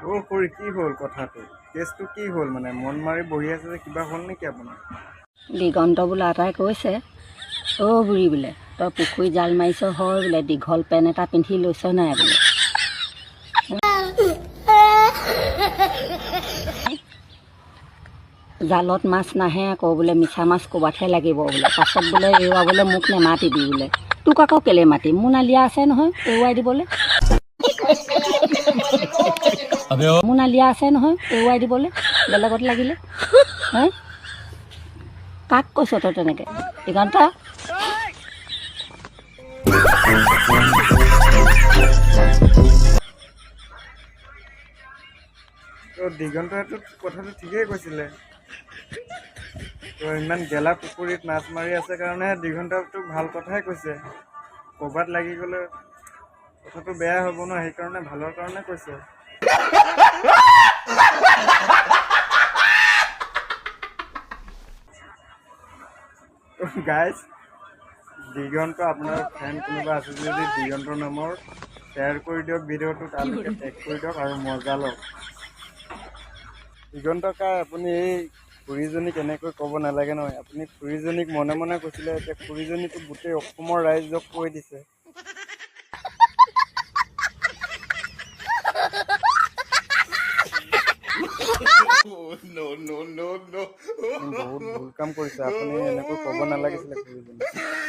অ' খুৰী কি হ'ল কথাটো? কেছটো কি হ'ল মানে মন মাৰি বহি আছে যে কিবা হ'ল নেকি আপোনাৰ? দিগন্ত বোলে আটাই কৈছে, অ' বুঢ়ী বোলে তই পুখুৰী জাল মাৰিছ হয় বোলে, দীঘল পেণ্ট এটা পিন্ধি লৈছ নাই বোলে। জালত মাছ নাহে আকৌ বোলে, মিছা মাছ ক'ৰবাতহে লাগিব বোলে। পাছত বোলে এৰুৱাবলৈ মোক নেমাতিবি বোলে। তোক আকৌ কেলে মাতিম, মোৰ নালিয়া আছে নহয় এৰুৱাই দিবলৈ। মোৰ নালিয়া আছে নহয় এৰুৱাই দিবলৈ বেলেগত লাগিলে। হে কাক কৈছ তই তেনেকৈ দিগন্ত? দিগন্তইতো কথাটো ঠিকেই কৈছিলে। ইমান গেলা পুখুৰীত মাছ মাৰি আছে কাৰণেহে দিগন্তটো ভাল কথাই কৈছে। ক'ৰবাত লাগি গ'লে কথাটো বেয়া হ'ব ন, সেইকাৰণে ভালৰ কাৰণে কৈছে। গাইজ, দিগন্ত আপোনাৰ ফ্ৰেণ্ড কোনোবা আছে যদি দিগন্ত নামৰ শ্বেয়াৰ কৰি দিয়ক ভিডিঅ'টো, তালৈকে টেগ কৰি দিয়ক আৰু মজা লওক। দিগন্ত কাই আপুনি এই খুৰীজনীক এনেকৈ ক'ব নালাগে নহয়। আপুনি খুৰীজনীক মনে মনে কৈছিলে, এতিয়া খুৰীজনীটো গোটেই অসমৰ ৰাইজক কৈ দিছে। বহুত ভুল কাম কৰিছে আপুনি, এনেকৈ ক'ব নালাগিছিলে খুৰীজনীক।